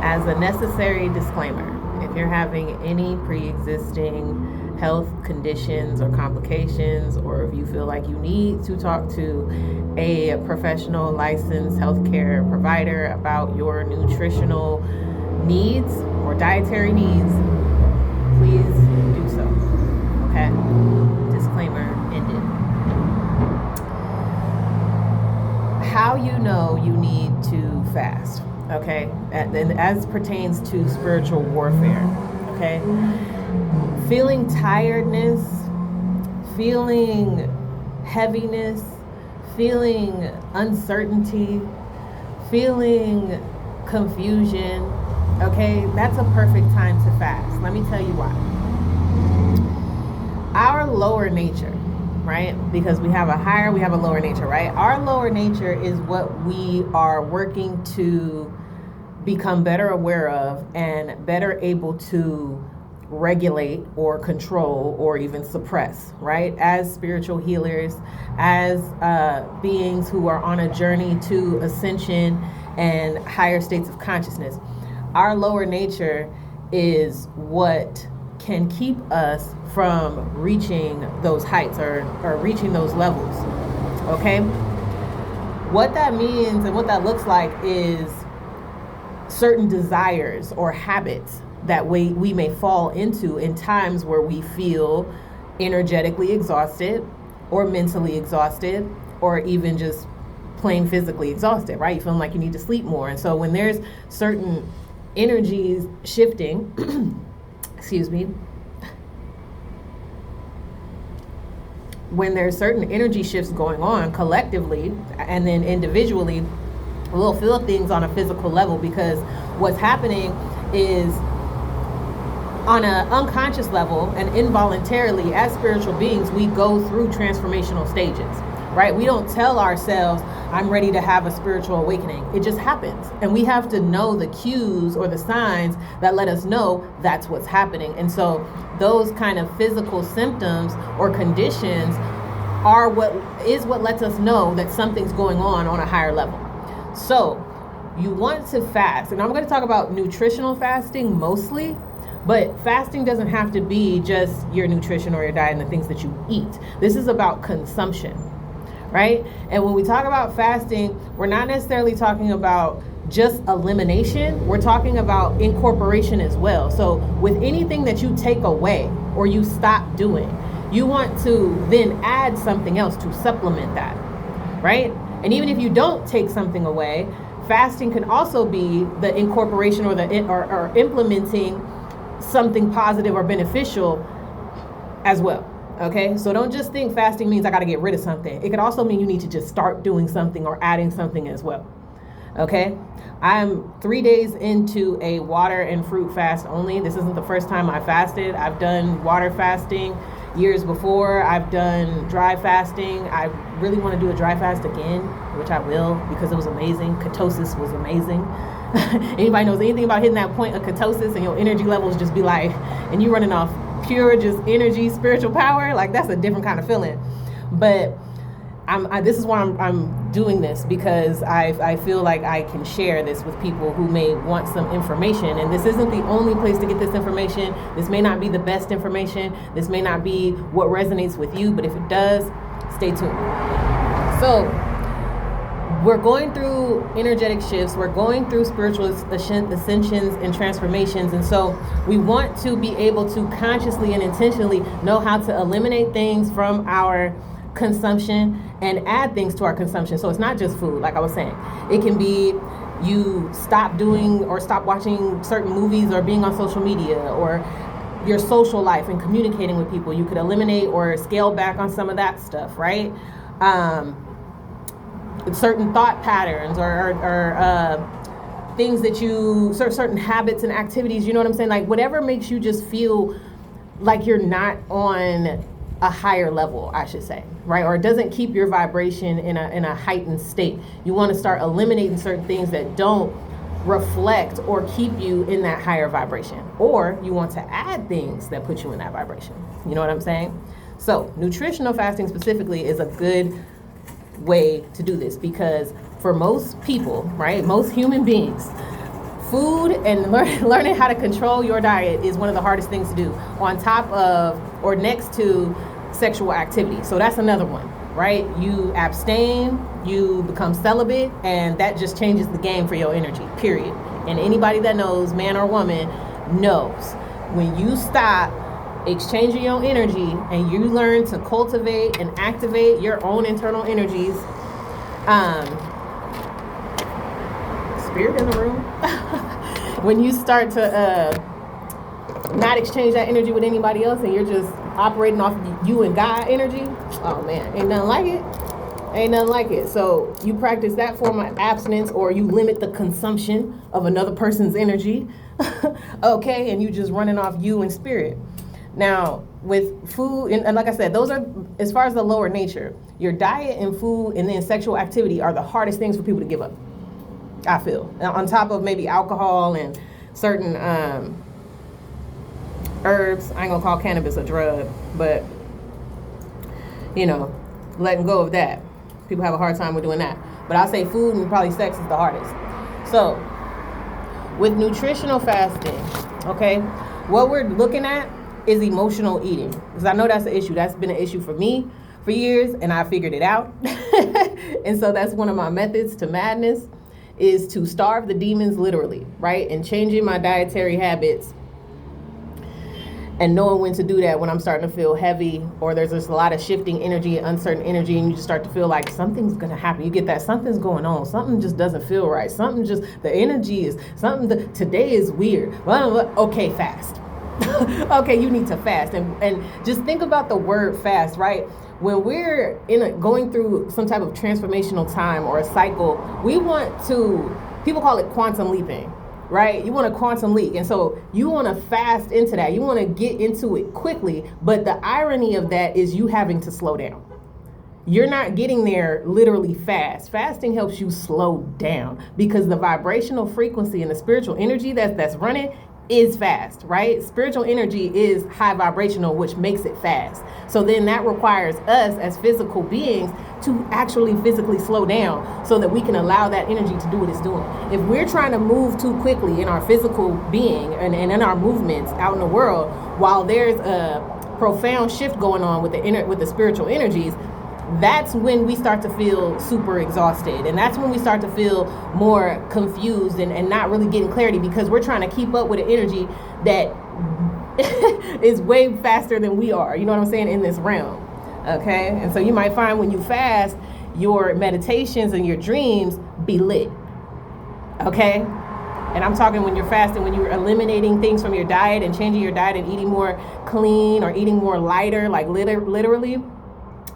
As a necessary disclaimer, if you're having any pre-existing health conditions or complications, or if you feel like you need to talk to a professional licensed healthcare provider about your nutritional needs or dietary needs, please do so. Okay? Disclaimer ended. How you know you need to fast, okay? And as pertains to spiritual warfare, okay? Feeling tiredness, feeling heaviness, feeling uncertainty, feeling confusion, okay? That's a perfect time to fast. Let me tell you why. Our lower nature, right? Because we have a higher, we have a lower nature, right? Our lower nature is what we are working to become better aware of and better able to regulate or control or even suppress, right? As spiritual healers, as beings who are on a journey to ascension and higher states of consciousness. Our lower nature is what can keep us from reaching those heights or reaching those levels, okay? What that means and what that looks like is certain desires or habits that we may fall into in times where we feel energetically exhausted or mentally exhausted or even just plain physically exhausted, right? You feeling like you need to sleep more. And so when there's certain energies shifting, excuse me, when there's certain energy shifts going on collectively and then individually, we'll feel things on a physical level, because what's happening is on an unconscious level and involuntarily, as spiritual beings, we go through transformational stages, right? We don't tell ourselves, I'm ready to have a spiritual awakening. It just happens. And we have to know the cues or the signs that let us know that's what's happening. And so those kind of physical symptoms or conditions are what lets us know that something's going on a higher level. So you want to fast, and I'm going to talk about nutritional fasting mostly, but fasting doesn't have to be just your nutrition or your diet and the things that you eat. This is about consumption, right? And when we talk about fasting, we're not necessarily talking about just elimination. We're talking about incorporation as well. So with anything that you take away or you stop doing, you want to then add something else to supplement that, right? And even if you don't take something away, fasting can also be the incorporation or implementing something positive or beneficial as well. Okay, so don't just think fasting means I got to get rid of something. It could also mean you need to just start doing something or adding something as well. Okay, I'm 3 days into a water and fruit fast only. This isn't the first time I fasted. I've done water fasting years before. I've done dry fasting. I really want to do a dry fast again, which I will, because it was amazing. Ketosis was amazing. Anybody knows anything about hitting that point of ketosis and your energy levels just be like, and you running off pure just energy, spiritual power, like that's a different kind of feeling. But this is why I'm doing this, because I feel like I can share this with people who may want some information. And this isn't the only place to get this information. This may not be the best information. This may not be what resonates with you, but if it does, stay tuned. So we're going through energetic shifts. We're going through spiritual ascensions and transformations. And so we want to be able to consciously and intentionally know how to eliminate things from our consumption and add things to our consumption. So it's not just food, like I was saying. It can be you stop doing or stop watching certain movies or being on social media, or your social life and communicating with people. You could eliminate or scale back on some of that stuff, right? Certain thought patterns or things that you, certain habits and activities, you know what I'm saying? Like whatever makes you just feel like you're not on a higher level, I should say, right? Or it doesn't keep your vibration in a heightened state. You want to start eliminating certain things that don't reflect or keep you in that higher vibration. Or you want to add things that put you in that vibration. You know what I'm saying? So nutritional fasting specifically is a good way to do this, because for most people, right, most human beings, food and learning how to control your diet is one of the hardest things to do, on top of or next to sexual activity. So that's another one, right? You abstain, you become celibate, and that just changes the game for your energy, period. And anybody that knows, man or woman, knows when you stop exchanging your energy and you learn to cultivate and activate your own internal energies. Spirit in the room. When you start to not exchange that energy with anybody else and you're just operating off you and God energy, oh man, ain't nothing like it. Ain't nothing like it. So you practice that form of abstinence, or you limit the consumption of another person's energy. Okay, and you just running off you and spirit. Now, with food, and like I said, those are, as far as the lower nature, your diet and food and then sexual activity are the hardest things for people to give up, I feel. Now, on top of maybe alcohol and certain herbs. I ain't gonna call cannabis a drug, but, you know, letting go of that. People have a hard time with doing that. But I'll say food and probably sex is the hardest. So, with nutritional fasting, okay, what we're looking at is emotional eating, because I know that's an issue. That's been an issue for me for years, and I figured it out. And so that's one of my methods to madness, is to starve the demons literally, right? And changing my dietary habits and knowing when to do that when I'm starting to feel heavy, or there's just a lot of shifting energy, uncertain energy, and you just start to feel like something's gonna happen. You get that something's going on. Something just doesn't feel right. Something just, the energy is, today is weird. Okay, fast. Okay, you need to fast. And just think about the word fast, right? When we're going through some type of transformational time or a cycle, we want to, people call it quantum leaping, right? You want to quantum leap. And so you want to fast into that. You want to get into it quickly. But the irony of that is you having to slow down. You're not getting there literally fast. Fasting helps you slow down, because the vibrational frequency and the spiritual energy that's running is fast, right? Spiritual energy is high vibrational, which makes it fast. So then that requires us as physical beings to actually physically slow down so that we can allow that energy to do what it's doing. If we're trying to move too quickly in our physical being and in our movements out in the world, while there's a profound shift going on with the spiritual energies, that's when we start to feel super exhausted. And that's when we start to feel more confused and not really getting clarity, because we're trying to keep up with an energy that is way faster than we are, you know what I'm saying, in this realm. Okay? And so you might find when you fast, your meditations and your dreams be lit. Okay? And I'm talking when you're fasting, when you're eliminating things from your diet and changing your diet and eating more clean or eating more lighter, like literally,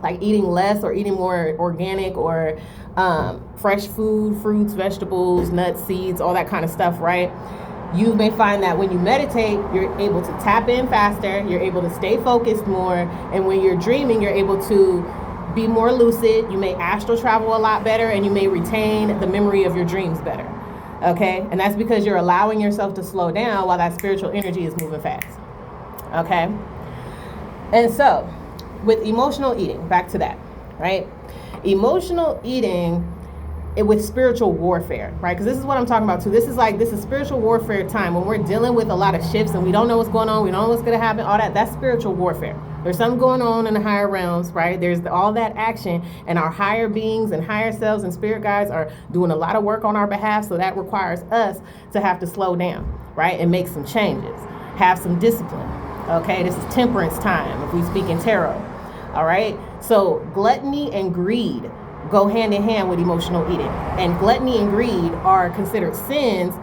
like eating less or eating more organic or fresh food, fruits, vegetables, nuts, seeds, all that kind of stuff, right? You may find that when you meditate, you're able to tap in faster, you're able to stay focused more, and when you're dreaming, you're able to be more lucid, you may astral travel a lot better, and you may retain the memory of your dreams better, okay? And that's because you're allowing yourself to slow down while that spiritual energy is moving fast, okay? And so, with emotional eating, back to that, right? Emotional eating with spiritual warfare, right? Because this is what I'm talking about too. This is spiritual warfare time when we're dealing with a lot of shifts and we don't know what's going on, we don't know what's going to happen, all that. That's spiritual warfare. There's something going on in the higher realms, right? There's all that action, and our higher beings and higher selves and spirit guides are doing a lot of work on our behalf. So that requires us to have to slow down, right? And make some changes, have some discipline. Okay, this is temperance time if we speak in tarot. All right, so gluttony and greed go hand in hand with emotional eating, and gluttony and greed are considered sins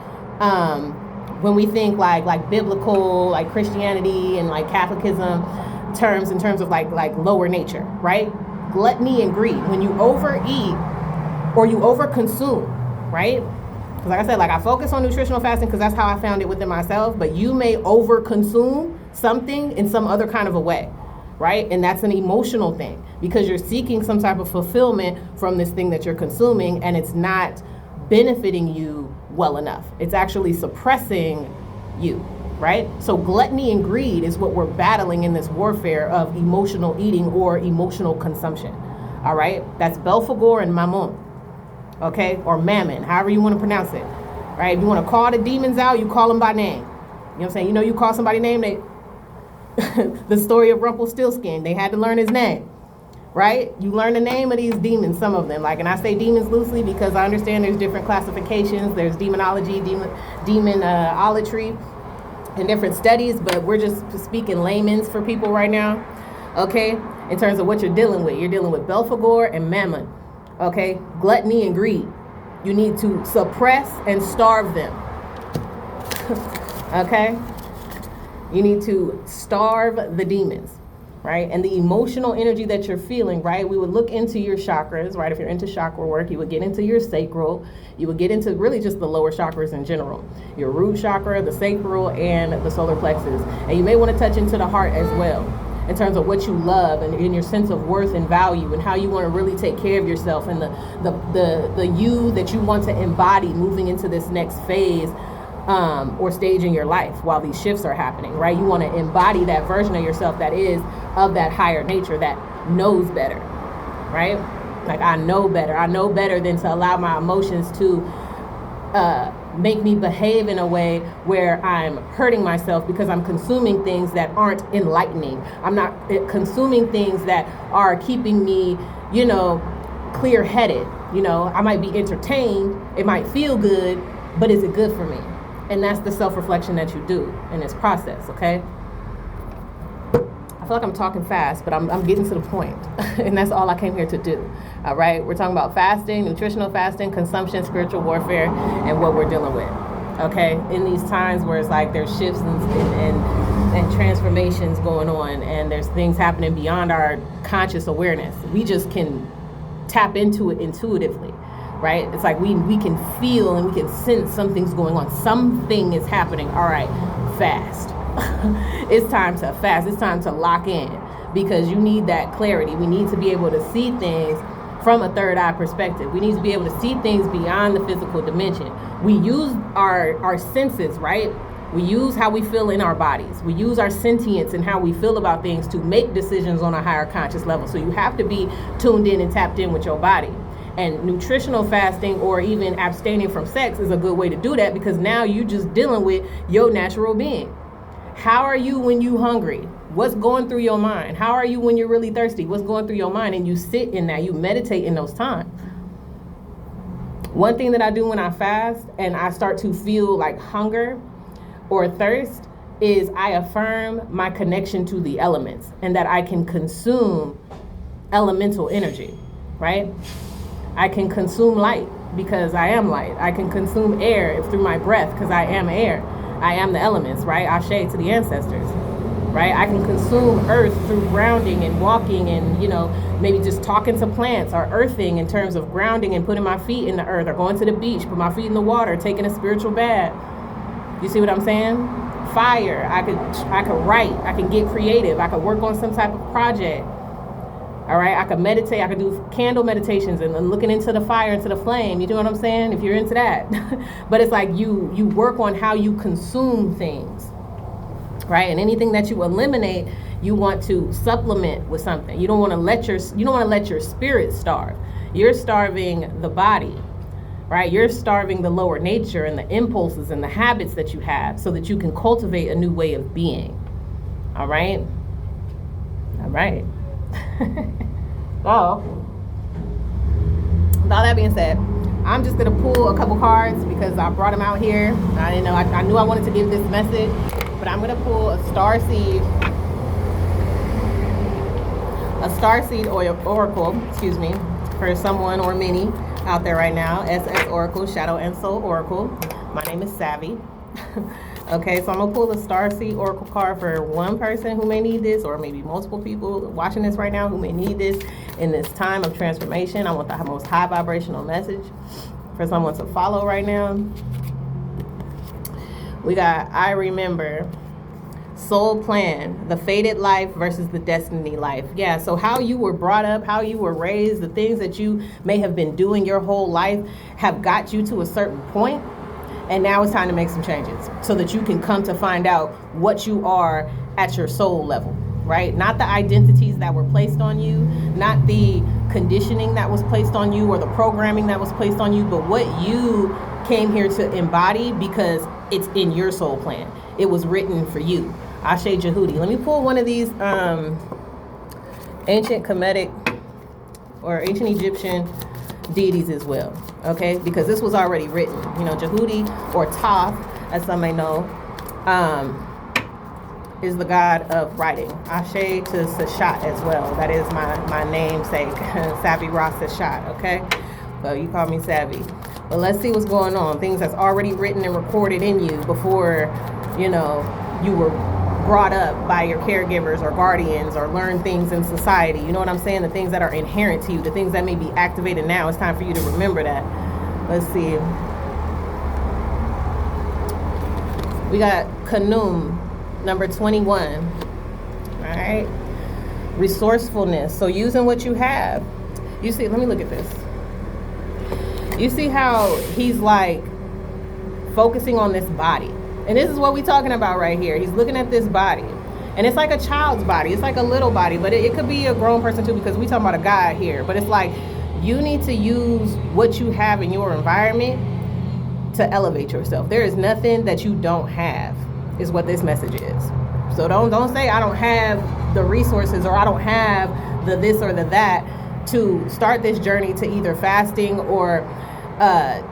when we think like biblical, like Christianity and like Catholicism terms, in terms of like lower nature, right? Gluttony and greed, when you overeat or you overconsume, right? Because like I said, like I focus on nutritional fasting because that's how I found it within myself, but you may overconsume something in some other kind of a way, right? And that's an emotional thing, because you're seeking some type of fulfillment from this thing that you're consuming, and it's not benefiting you well enough. It's actually suppressing you, right? So gluttony and greed is what we're battling in this warfare of emotional eating or emotional consumption, all right? That's Belphegor and Mammon, okay? Or Mammon, however you want to pronounce it. right? If you want to call the demons out, you call them by name. You know what I'm saying? You know, you call somebody name, they the story of Rumpelstiltskin, they had to learn his name, right? You learn the name of these demons, some of them. Like, and I say demons loosely because I understand there's different classifications. There's demonology, demonolatry, and different studies, but we're just speaking layman's for people right now, okay? In terms of what you're dealing with. You're dealing with Belphegor and Mammon, okay? Gluttony and greed. You need to suppress and starve them, okay? You need to starve the demons, right? And the emotional energy that you're feeling, right? We would look into your chakras, right? If you're into chakra work, you would get into your sacral. You would get into really just the lower chakras in general. Your root chakra, the sacral, and the solar plexus. And you may want to touch into the heart as well, in terms of what you love and in your sense of worth and value and how you want to really take care of yourself and the you that you want to embody moving into this next phase or stage in your life while these shifts are happening, right? You want to embody that version of yourself that is of that higher nature, that knows better, right? Like, I know better. I know better than to allow my emotions to make me behave in a way where I'm hurting myself because I'm consuming things that aren't enlightening. I'm not consuming things that are keeping me, you know, clear-headed. You know, I might be entertained. It might feel good, but is it good for me? And that's the self-reflection that you do in this process, okay? I feel like I'm talking fast, but I'm getting to the point. And that's all I came here to do, all right? We're talking about fasting, nutritional fasting, consumption, spiritual warfare, and what we're dealing with, okay? In these times where it's like there's shifts and transformations going on, and there's things happening beyond our conscious awareness. We just can tap into it intuitively. Right? It's like we can feel and we can sense something's going on. Something is happening. All right, fast. It's time to fast. It's time to lock in because you need that clarity. We need to be able to see things from a third eye perspective. We need to be able to see things beyond the physical dimension. We use our senses, right? We use how we feel in our bodies. We use our sentience and how we feel about things to make decisions on a higher conscious level. So you have to be tuned in and tapped in with your body. And nutritional fasting or even abstaining from sex is a good way to do that because now you're just dealing with your natural being. How are you when you hungry? What's going through your mind? How are you when you're really thirsty? What's going through your mind? And you sit in that, you meditate in those times. One thing that I do when I fast and I start to feel like hunger or thirst is I affirm my connection to the elements and that I can consume elemental energy, right? I can consume light because I am light. I can consume air through my breath because I am air. I am the elements, right? Ashe to the ancestors, right? I can consume earth through grounding and walking and, you know, maybe just talking to plants or earthing in terms of grounding and putting my feet in the earth or going to the beach, put my feet in the water, taking a spiritual bath. You see what I'm saying? Fire. I could write. I can get creative. I could work on some type of project. All right, I could meditate. I could do candle meditations and looking into the fire, into the flame. You know what I'm saying? If you're into that. But it's like you work on how you consume things, right? And anything that you eliminate, you want to supplement with something. You don't want to let your spirit starve. You're starving the body, right? You're starving the lower nature and the impulses and the habits that you have so that you can cultivate a new way of being. All right? All right. So, with all that being said, I'm just going to pull a couple cards because I brought them out here. I didn't know. I knew I wanted to give this message, but I'm going to pull a starseed oracle, for someone or many out there right now. S.S.Oracle, Shadow and Soul Oracle. My name is Savvy. Okay, so I'm going to pull the Starseed Oracle card for one person who may need this, or maybe multiple people watching this right now who may need this in this time of transformation. I want the most high vibrational message for someone to follow right now. We got, I remember, soul plan, the fated life versus the destiny life. Yeah, so how you were brought up, how you were raised, the things that you may have been doing your whole life have got you to a certain point. And now it's time to make some changes so that you can come to find out what you are at your soul level, right? Not the identities that were placed on you, not the conditioning that was placed on you or the programming that was placed on you, but what you came here to embody because it's in your soul plan. It was written for you. Ashe Jehudi. Let me pull one of these ancient Kemetic or ancient Egyptian deities as well, okay? Because this was already written. You know, Jehudi or Thoth, as some may know, is the god of writing. Ashe to Seshat as well. That is my namesake, Savvy Ra Seshat, okay? So you call me Savvy. But let's see what's going on. Things that's already written and recorded in you before, you know, you were brought up by your caregivers or guardians or learn things in society. You know what I'm saying? The things that are inherent to you, the things that may be activated now. It's time for you to remember that. Let's see. We got Kanum, number 21. All right. Resourcefulness. So using what you have. You see, let me look at this. You see how he's like focusing on this body. And this is what we're talking about right here. He's looking at this body. And it's like a child's body. It's like a little body. But it could be a grown person too, because we're talking about a guy here. But it's like you need to use what you have in your environment to elevate yourself. There is nothing that you don't have, is what this message is. So don't say I don't have the resources or I don't have the this or the that to start this journey to either fasting or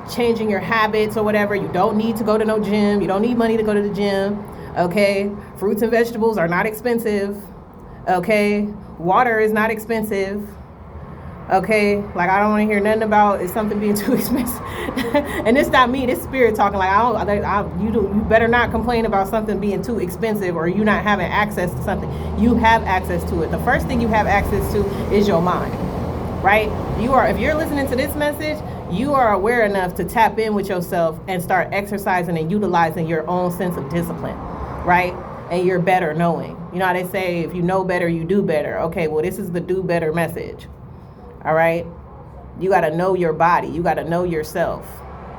changing your habits or whatever. You don't need to go to no gym. You don't need money to go to the gym. Okay. Fruits and vegetables are not expensive. Okay. Water is not expensive. Okay. Like, I don't want to hear nothing about is something being too expensive. And it's not me, this spirit talking. Like, you better not complain about something being too expensive or you not having access to something. You have access to it. The first thing you have access to is your mind, right? If you're listening to this message, you are aware enough to tap in with yourself and start exercising and utilizing your own sense of discipline, right? And your better knowing. You know how they say, if you know better, you do better. Okay, well, this is the do better message. All right? You got to know your body. You got to know yourself.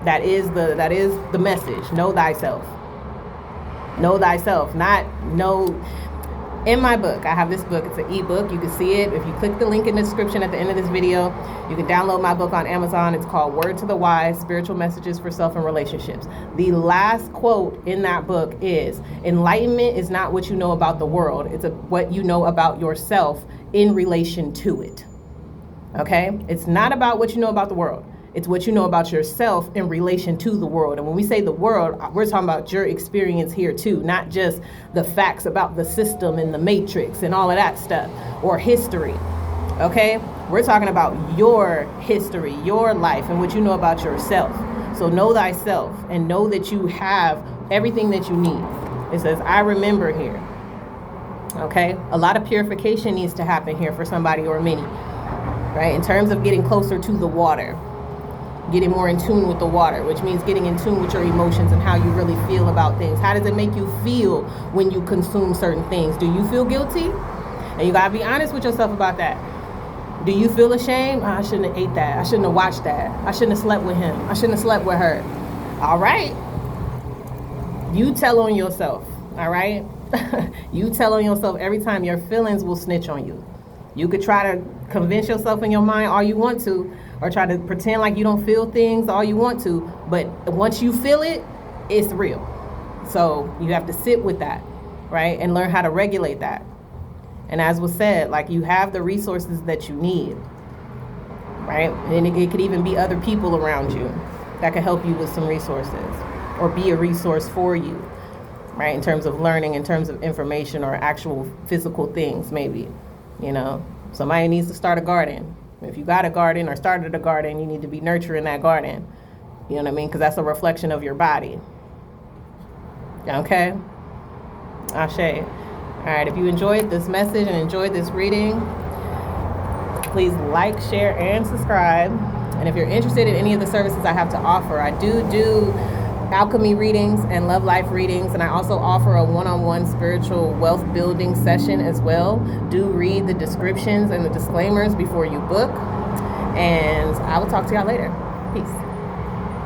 That is the message. Know thyself. Know thyself. Not know. In my book, I have this book. It's an ebook. You can see it. If you click the link in the description at the end of this video, you can download my book on Amazon. It's called Word to the Wise, Spiritual Messages for Self and Relationships. The last quote in that book is, enlightenment is not what you know about the world. It's what you know about yourself in relation to it. Okay? It's not about what you know about the world. It's what you know about yourself in relation to the world. And when we say the world, we're talking about your experience here too, not just the facts about the system and the matrix and all of that stuff, or history. Okay? We're talking about your history, your life, and what you know about yourself. So know thyself and know that you have everything that you need. It says, I remember here. Okay? A lot of purification needs to happen here for somebody or many, right? In terms of getting closer to the water. Getting more in tune with the water, which means getting in tune with your emotions and how you really feel about things. How does it make you feel when you consume certain things? Do you feel guilty? And you gotta be honest with yourself about that. Do you feel ashamed? I shouldn't have ate that. I shouldn't have watched that. I shouldn't have slept with him. I shouldn't have slept with her. All right. You tell on yourself. All right. You tell on yourself every time. Your feelings will snitch on you. You could try to convince yourself in your mind all you want to, or try to pretend like you don't feel things all you want to, but once you feel it, it's real. So you have to sit with that, right? And learn how to regulate that. And as was said, like, you have the resources that you need, right? And it could even be other people around you that can help you with some resources or be a resource for you, right? In terms of learning, in terms of information or actual physical things, maybe, you know. Somebody needs to start a garden. If you got a garden or started a garden, you need to be nurturing that garden. You know what I mean? Because that's a reflection of your body. Okay? Ashe. All right, if you enjoyed this message and enjoyed this reading, please like, share, and subscribe. And if you're interested in any of the services I have to offer, I do alchemy readings and love life readings, and I also offer a one-on-one spiritual wealth building session as well. Do read the descriptions and the disclaimers before you book, and I will talk to y'all later. Peace.